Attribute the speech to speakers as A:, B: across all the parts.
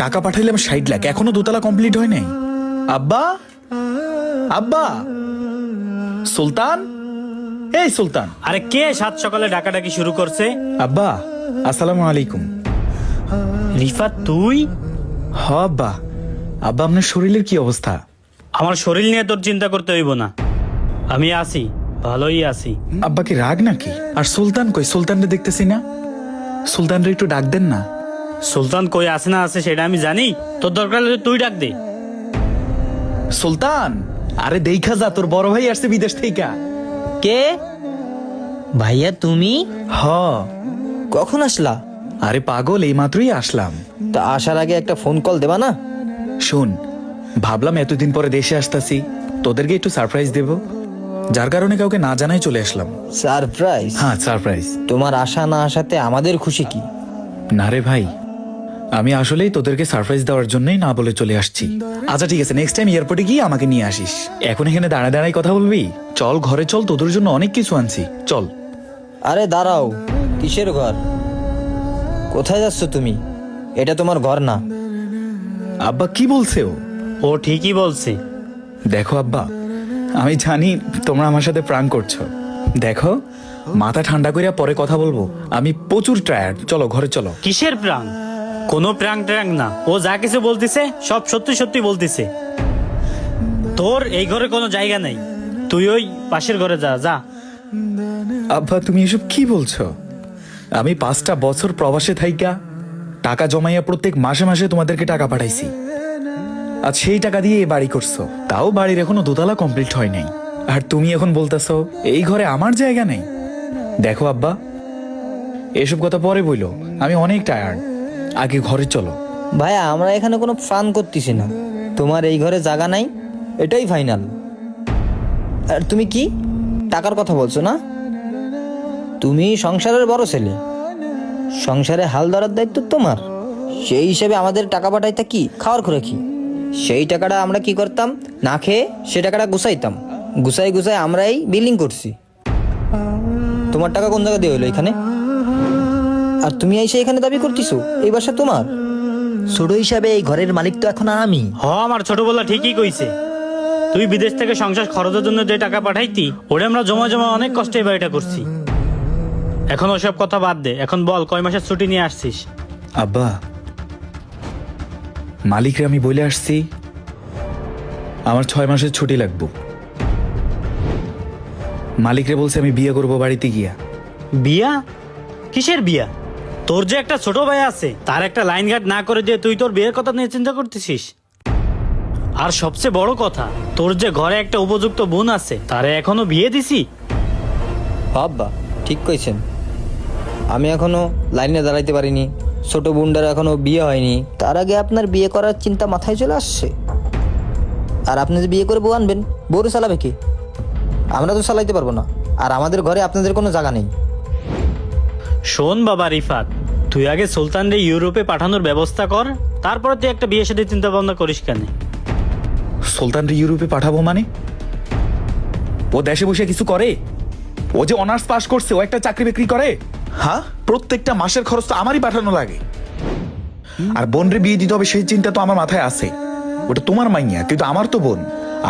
A: টাকা পাঠাইলাম 60 লাখ, এখনো দোতলা কমপ্লিট হয় নাই। আব্বা, আব্বা, সুলতান, এই সুলতান।
B: আরে কে সাত সকালে ডাকাডাকি শুরু করছে?
A: আব্বা, আসসালামু আলাইকুম।
B: রিফাত তুই?
A: হ আব্বা। আব্বা, আপনার শরীরের কি অবস্থা?
B: আমার শরীর নিয়ে তোর চিন্তা করতে হইব না, আমি আছি, ভালোই আছি।
A: আব্বা কি রাগ নাকি? আর সুলতান কই? সুলতানরে দেখতেছি না। সুলতানরে একটু ডাক দেন না।
B: সুলতান কই আছে না আছে সেটা আমি জানি, তোর দরকার হলে তুই ডাক দে।
A: সুলতান, আরে দেখা যা, তোর বড় ভাই আসছে বিদেশ থেকে।
C: কে? ভাইয়া তুমি
A: হ।
C: কখন আসলা?
A: আরে পাগল, এই মাত্রই আসলাম।
C: তা আসার আগে একটা ফোন কল দেবা না?
A: শোন, ভাবলাম এতদিন পরে দেশে আসতাছি, তোদেরকে একটু সারপ্রাইজ দেব, যার কারণে কাউকে না জানাই চলে আসলাম।
C: সারপ্রাইজ?
A: হ্যাঁ, সারপ্রাইজ।
C: তোমার আশা না আসাতে আমাদের খুশি কি?
A: না রে ভাই, আমি আসলেই তোদেরকে সারপ্রাইজ দেওয়ার জন্যই না বলে চলে আসছি। আচ্ছা ঠিক আছে, নেক্সট টাইম এয়ারপোর্টে গিয়ে আমাকে নিয়ে আসিস। এখন এখানে দাঁড়ায় দাঁড়ায় কথা বলবি? চল ঘরে চল, তোদের জন্য অনেক কিছু আনছি, চল।
C: আরে দাঁড়াও, কিসের ঘর? কোথায় যাচ্ছ তুমি? এটা তোমার ঘর না।
A: আব্বা কি বলছে ও?
B: ও ঠিকই বলছে।
A: দেখো আব্বা, আমি জানি তোমরা আমার সাথে প্রাঙ্ক করছো। দেখো, মাথা ঠান্ডা করিয়া পরে কথা বলবো, আমি প্রচুর টায়ার্ড। চলো ঘরে চলো।
B: কিসের প্রাং? কোনো প্রাং ট্রাং না, ও যা কিছু বলতিছে সব সত্যি সত্যি বলতিছে। তোর এই ঘরে কোনো জায়গা নেই, তুই ওই পাশের ঘরে যা যা।
A: আব্বা তুমি এসব কি বলছো? আমি 5টা বছর প্রবাসে থাইকা টাকা জমাইয়া প্রত্যেক মাসে মাসে তোমাদেরকে টাকা পাঠাইছি, আর সেই টাকা দিয়ে এই বাড়ি করছো, তাও বাড়ির এখনো দোতলা কমপ্লিট হয় নাই, আর তুমি এখন বলতেছো এই ঘরে আমার জায়গা নেই। দেখো আব্বা, এসব কথা পরে বইলো, আমি অনেক টায়ার্ড, আগে ঘরে চলো।
C: ভাইয়া আমরা এখানে কোনো ফান করতেছি না, তোমার এই ঘরে জায়গা নাই এটাই ফাইনাল। আর তুমি কি টাকার কথা বলছো না? তুমি সংসারের বড় ছেলে, সংসারে হাল ধরার দায়িত্ব তোমার। সেই হিসেবে আমাদের টাকা পাঠাইতে কি খাওয়ার করে কি? সেই টাকাটা আমরা কি করতাম, না খেয়ে সে টাকাটা গুছাইতাম, গুছাই গুছাই আমরাই বিলিং করছি। তোমার টাকা কোন জায়গা দিয়ে হইলো এখানে? আর তুমি এসে এখানে দাবি করতেছো এই বাসা তোমার? ছোট হিসাবে এই ঘরের মালিক তো এখন আমি।
B: আমার ছোটবেলা ঠিকই কইছে, তুই বিদেশ থেকে সংসার খরচের জন্য যে টাকা পাঠাইতি ওরে আমরা জমা জমা অনেক কষ্টে এই বাড়িটা করছি। এখন ওসব কথা বাদ দে, এখন বল কয় মাসের ছুটি নিয়ে আসছিস?
A: আব্বা, মালিকরে আমি বলে আসছি আমার 6 মাসের ছুটি লাগবে। মালিকরে বলছে আমি বিয়ে করব বাড়িতে গিয়া।
B: বিয়া? কিসের বিয়া? তোর যে একটা ছোট ভাই আছে, তার একটা লাইন গার্ড না করে দিয়ে তুই তোর বিয়ের কথা নিয়ে চিন্তা করতেছিস? আর সবচেয়ে বড় কথা, তোর যে ঘরে একটা উপযুক্ত বোন আছে, তারে এখনো বিয়ে দিছি?
C: বাবা ঠিক কইছেন, আমি এখনো লাইনে দাঁড়াইতে পারিনি, ছোট বোনটার এখনো বিয়ে হয়নি, তার আগে আপনার বিয়ে করার চিন্তা মাথায় চলে আসছে। আর আপনি যে বিয়ে করে বউ আনবেন, বউরে চালাবে কে? আমরা তো চালাইতে পারবো না, আর আমাদের ঘরে আপনাদের কোনো জায়গা নেই।
B: শোন বাবা রিফাত, তুই আগে সুলতানরে ইউরোপে পাঠানোর ব্যবস্থা কর, তারপরে তুই একটা বিয়ে সাথে চিন্তা ভাবনা করিস কেন?
A: সুলতানরে ইউরোপে পাঠাবো মানে? ও দেশে বসে কিছু করে? ও যে অনার্স পাস করছে, ও একটা চাকরি বাকরি করে? হ্যাঁ, প্রত্যেকটা মাসের খরচ তো আমারই পাঠানো লাগে। আর বোনরে বিয়ে দিতে হবে সেই চিন্তা তো আমার মাথায় আছে। ওটা তোমার মাইয়া, কিন্তু আমার তো বোন,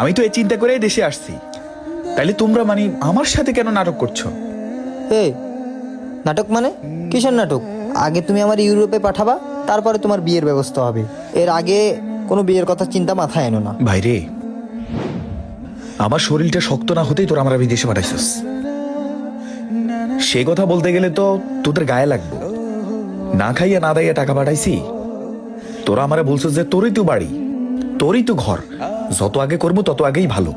A: আমি তো এই চিন্তা করেই দেশে আসছি। তাইলে তোমরা মানে আমার সাথে কেন নাটক করছো?
C: এই নাটক মানে কিসের নাটক? আগে তুমি আমার ইউরোপে পাঠাবা, তারপরে তোমার বিয়ের ব্যবস্থা হবে। এর আগে কোনো বিয়ের কথা চিন্তা মাথায় এনো না।
A: ভাইরে, আমার শরীরটা শক্ত না হতেই তোরা আমরা বিদেশে পাঠাইছিস। সে কথা বলতে গেলে তো তোদের গায়ে লাগবে। না খাইয়া না দাইয়া টাকা পাঠাইছি, তোরা আমারে বলছিস যে তোরই তো বাড়ি, তোরই তো ঘর, যত আগে করবো তত আগেই ভালো।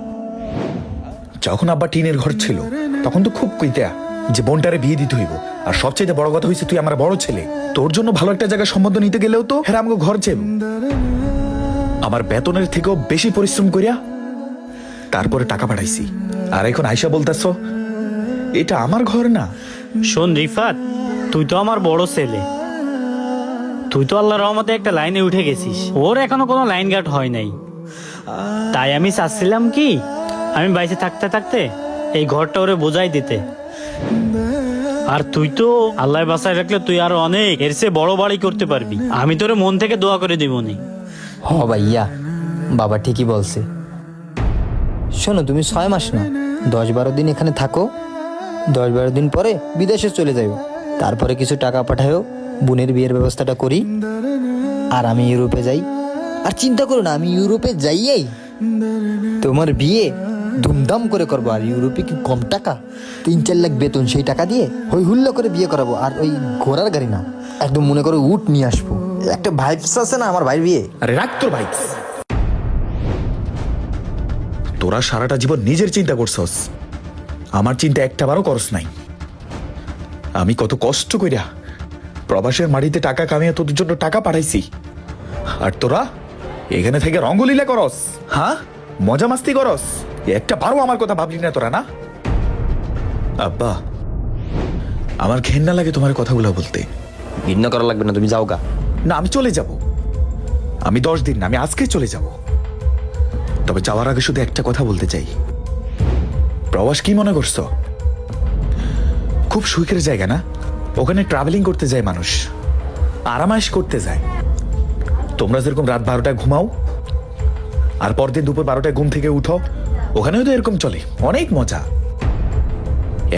A: যখন আব্বা টিনের ঘর ছিল তখন তো খুব কইতা যে বোনটারে বিয়ে দিতে হইব। আর সবচেয়ে বড় কথা হয়েছে তুই আমার বড় ছেলে, তোর জন্য ভালো একটা জায়গায় সম্বন্ধ নিতে গেলেও তো হ্যাঁ আমাকে ঘর চেয়ে আমার বেতনের থেকেও বেশি পরিশ্রম করিয়া তারপরে টাকা পাঠাইছি। আর এখন আয়সা বলতেছ এটা আমার ঘর না?
B: শোন রিফাত, তুই তো আমার বড় ছেলে, তুই তো আল্লাহর রহমতে একটা লাইনে উঠে গেছিস, ওর এখনো কোনো লাইন গার্ড হয় নাই। তাই আমি চাচ্ছিলাম কি, আমি বাইরে থাকতে থাকতে এই ঘরটা ওরে বোঝাই দিতে। আর তুই তো আল্লাহ বাসায় রাখলে তুই আরো অনেক এর চেয়ে বড় বাড়ি করতে পারবি। আমি তোরে মন থেকে দোয়া করে দিবনি।
C: হ ভাইয়া, বাবা ঠিকই বলছে। শোনো, তুমি 6 মাস না 10-12 দিন এখানে থাকো, 10-12 দিন পরে বিদেশে চলে যাও। তারপরে কিছু টাকা পাঠাও, বোনের বিয়ের ব্যবস্থাটা করি, আর আমি ইউরোপে যাই। আর চিন্তা করো না, আমি ইউরোপে যাইয়েই তোমার বিয়ে ধুমধাম করে করবো। আর ইউরোপে কি কম টাকা? 3-4 লাখ বেতন, সেই টাকা দিয়ে হই হুল্লা করে বিয়ে করাবো। আর ওই ঘোড়ার গাড়ি না, একদম মনে করো উট নিয়ে আসবো। একটা ভাইবস আছে না আমার ভাইয়ের বিয়ে।
A: আরে রাখ তোর ভাই, তোরা সারাটা জীবন নিজের চিন্তা করছস, আমার চিন্তা একটা বারও করস নাই। আমি কত কষ্ট কইরা প্রবাসের মাটিতে টাকা কামিয়ে তোদের জন্য টাকা পাঠাইছি, আর তোরা এখানে থেকে রঙ্গলীলা করস, হ্যাঁ মজা মাস্তি করস। একটা বারও আমার কথা ভাবলি না তোরা, না? আব্বা, আমার ঘেন্না লাগে তোমার কথাগুলো বলতে।
C: ঘৃণা করা লাগবে না, তুমি যাও গা।
A: না, আমি চলে যাব। আমি 10 দিন না, আমি আজকে চলে যাব। তবে যাওয়ার আগে শুধু একটা কথা বলতে চাই। প্রবাস কি মনে করছো? খুব সুখের জায়গা না? ওখানে ট্রাভেলিং করতে যায় মানুষ, আরামাইশ করতে যায়। তোমরা যেরকম রাত 12টায় ঘুমাও আর পরদিন দুপুর 12টায় ঘুম থেকে উঠো, ওখানেও তো এরকম চলে, অনেক মজা।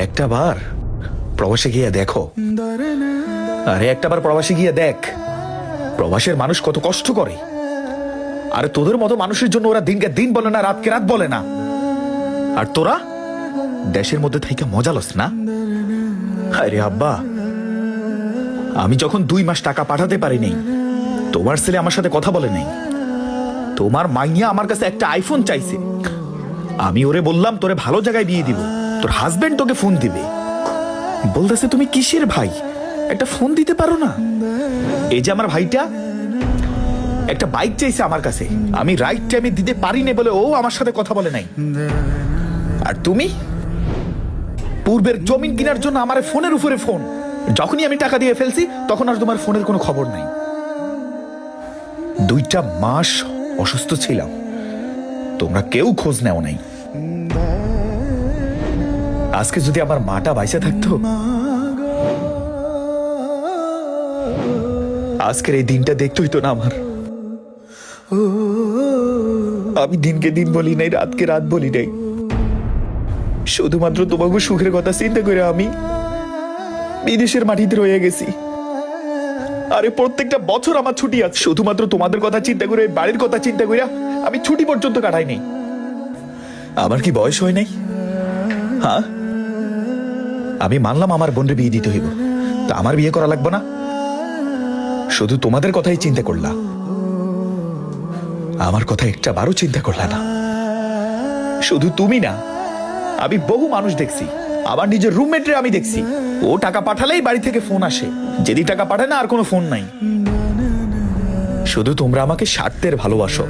A: একটা বার প্রবাসে গিয়ে দেখো, আরে একটা বার প্রবাসে গিয়ে দেখ প্রবাসের মানুষ কত কষ্ট করে। আরে তোদের মতো মানুষের জন্য ওরা দিনকে দিন বলে না, রাতকে রাত বলে না। আর তোরা দেশের মধ্যে থেকে মজা লস না? আরে আব্বা, আমি যখন 2 মাস টাকা পাঠাতে পারিনি, তোমার ছেলে আমার সাথে কথা বলে নাই। তোমার মাইয়া আমার কাছে একটা আইফোন চাইছে, আমি ওরে বললাম তোরে ভালো জায়গায় বিয়ে দিব, তোর হাজবেন্ড তোকে ফোন দিবে। বলতেছে তুমি কিসের ভাই, একটা ফোন দিতে পারো না? এই যে আমার ভাইটা একটা বাইক চাইছে আমার কাছে, আমি রাইট টাইমে দিতে পারিনি বলে ও আমার সাথে কথা বলে নাই। আর তুমি পূর্বের জমিন কেনার জন্য আমার ফোনের উপরে ফোন, যখনই আমি টাকা দিয়ে ফেলছি তখন আর তোমার ফোনের কোনো খবর নাই। 2টা মাস অসুস্থ ছিলাম, তোমরা কেউ খোঁজ নেও নাই। আজকে যদি আমার মাটা বাইসে থাকতো, আজকের এই দিনটা দেখতে হইতো না আমার। আমি দিনকে দিন বলি নাই, রাতকে রাত বলি নাই, শুধুমাত্র তোমাকে সুখের কথা চিন্তা করে আমি বিদেশের মাটিতে রয়ে গেছি। আরে প্রত্যেকটা বছর আমার ছুটি আছে, শুধুমাত্র তোমাদের কথা চিন্তা করে, বাড়ির কথা চিন্তা করে আমি ছুটি পর্যন্ত কাটাই নাই। আমার কি বয়স হয় নাই? হ্যাঁ, আমি মানলাম আমার বোনের বিয়ে দিতে হইব, তা আমার বিয়ে করা লাগবে না? শুধু তোমাদের কথাই চিন্তা করলা, আমার কথা একটা বারও চিন্তা করলা না। শুধু তুমি না, আমি বহু মানুষ দেখছি, আমার নিজের রুমমেটরে আমি দেখছি, ও টাকা পাঠালেই বাড়ি থেকে ফোন আসে, যদি টাকা পাঠায় না আর কোনো ফোন নাই। শুধু তোমরা আমাকে স্বার্থের ভালোবাসো,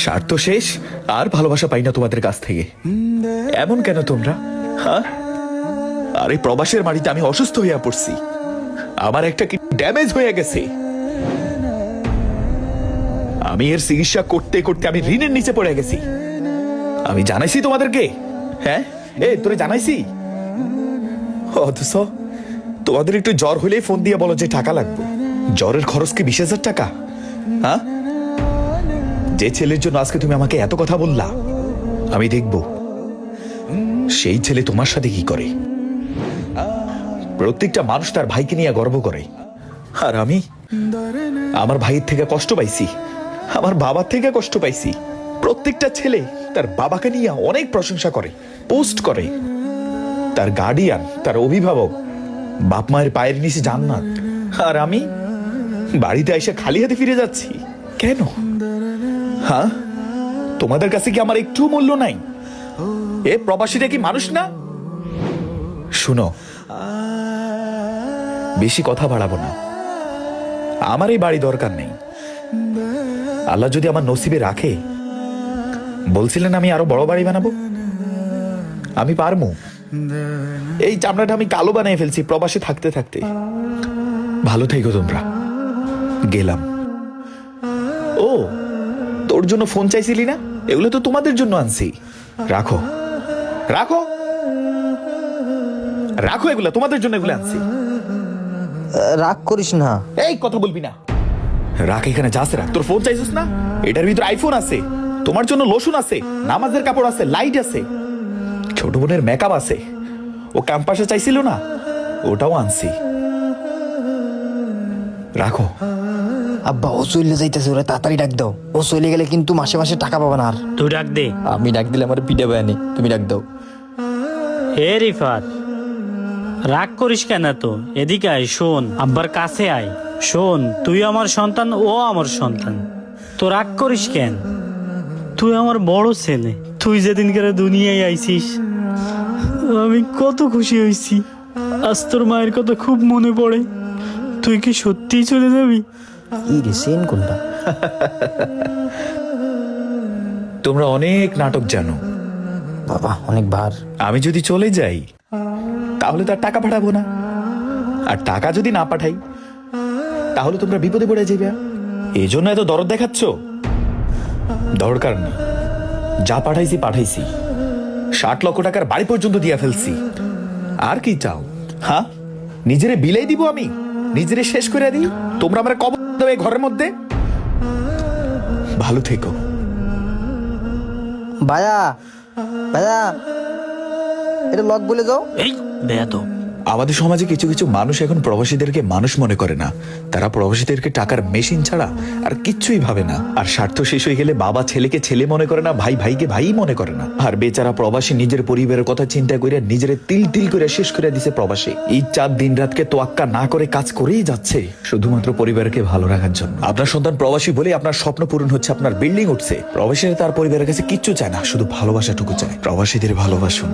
A: স্বার্থ শেষ আর ভালোবাসা পাই না তোমাদের কাছ থেকে। এমন কেন তোমরা? হ্যাঁ, আরে প্রবাসের বাড়িতে আমি অসুস্থ হইয়া পড়ছি, আমার একটা কি ড্যামেজ হয়ে গেছে, আমি এর চিকিৎসা করতে করতে আমি ঋণের নিচে পড়ে গেছি। আমি জানাইছি তোমাদেরকে? হ্যাঁ, তোরে জানাইছি? অথচ তোমাদের একটু জ্বর হলেই ফোন দিয়ে বলো যে টাকা লাগবে। জ্বরের খরচ কি 20,000 টাকা? হ্যাঁ, যে ছেলের জন্য আজকে তুমি আমাকে এত কথা বললা, আমি দেখব সেই ছেলে তোমার সাথে কি করে। প্রত্যেকটা মানুষ তার ভাইকে নিয়ে গর্ব করে, আর আমি আমার ভাইয়ের থেকে কষ্ট পাইছি, আমার বাবার থেকে কষ্ট পাইছি। প্রত্যেকটা ছেলে তার বাবাকে নিয়ে অনেক প্রশংসা করে, পোস্ট করে, তার গার্ডিয়ান, তার অভিভাবক, বাপ মায়ের পায়ের নিচে জান্নাত। আর আমি বাড়িতে এসে খালি হাতে ফিরে যাচ্ছি কেন? হ্যাঁ, তোমাদের কাছে কি আমার একটু মূল্য নাই? এ প্রবাসীরা কি মানুষ না? শুনো, বেশি কথা বাড়াবো না, আমার এই বাড়ি দরকার নেই। আল্লাহ যদি আমার নসিবে রাখে, বলছিলেন আমি আরো বড় বাড়ি বানাবো, আমি পারবো। এই চামড়াটা আমি কালো বানিয়ে ফেলছি প্রবাসে থাকতে থাকতে। ভালো থেকো তোমরা, গেলাম। ও, তোর জন্য ফোন চাইছিলি না? এগুলো তো তোমাদের জন্য আনছি, রাখো রাখো। রাখো এগুলা, তোমাদের জন্য এগুলো আনছি।
C: রাগ করিস না।
A: এই কথা বলবি না, রাখ এখানে, যা আছে রাখ। তোর ফোন চাইছিস না, এটার ভিতরে আইফোন আছে, তোমার জন্য লোশন আছে, নামাজের কাপড় আছে, লাইট আছে, ছোট বোনের মেকআপ আছে, ও ক্যাম্পাসে চাইছিল না, ওটাও আনছি। রাখো।
C: আব্বা ও চলে যাইতেছে, ওরা তাড়াতাড়ি ডাক দাও। ও চলে গেলে কিন্তু মাসে মাসে টাকা পাবা না আর।
B: তুই ডাক দে।
C: আমি ডাক দিলে আমার পিঠে বায়ানি, তুমি ডাক দাও।
B: হে রিফাত, রাগ করিস কেন তো? এদিকে আয়, শোন, আব্বার কাছে আয়। শোন, তুই আমার সন্তান, ও আমার সন্তান, তো রাগ করিস কেন? তুই আমার বড় ছেলে। তুই যেদিন করে দুনিয়ায় আইছিস আমি কত খুশি হয়েছি। আজ তোর মায়ের কথা খুব মনে পড়ে। তুই কি সত্যিই চলে যাবি?
C: কি রে সেন কোনটা?
A: তোমরা অনেক নাটক জানো।
C: বাবা অনেক ভার।
A: আমি যদি চলে যাই তাহলে তার টাকা পাঠাবো না, আর টাকা যদি না পাঠাই তাহলে তোমরা বিপদে পড়ে যাবে। এই জন্য এত দরদ দেখাচ্ছ? দরকার নেই, যা পাঠাইছি পাঠাইছি। 60 লক্ষ টাকার বাড়ি পর্যন্ত দিয়া ফেলছি। আর কি চাও? হ্যাঁ, নিজেরে বিলাই দিব আমি, নিজেরে শেষ করে দিই, তোমরা আমার কবর দেবে ঘরের মধ্যে। ভালো থেকো।
C: ভাইয়া ভাইয়া, এটা লক বলে যাও।
B: এই বেয়াদব।
A: আমাদের সমাজে কিছু কিছু মানুষ এখন প্রবাসীদেরকে মানুষ মনে করে না। তারা প্রবাসীদেরকে টাকার মেশিন ছাড়া আর কিচ্ছুই ভাবে না। আর স্বার্থ শেষ হয়ে গেলে বাবা ছেলেকে ছেলে মনে করে না, ভাই ভাইকে ভাই মনে করে না। আর বেচারা প্রবাসী নিজের পরিবারের কথা চিন্তা করে নিজের তিল তিল করে শেষ করে দিছে প্রবাসী। এই 4 দিন রাতকে তোয়াক্কা না করে কাজ করেই যাচ্ছে শুধুমাত্র পরিবারকে ভালো রাখার জন্য। আপনার সন্তান প্রবাসী বলে আপনার স্বপ্ন পূরণ হচ্ছে, আপনার বিল্ডিং উঠছে। প্রবাসীরা তার পরিবারের কাছে কিচ্ছু চায় না, শুধু ভালোবাসাটুকু চায়। প্রবাসীদের ভালোবাসুন।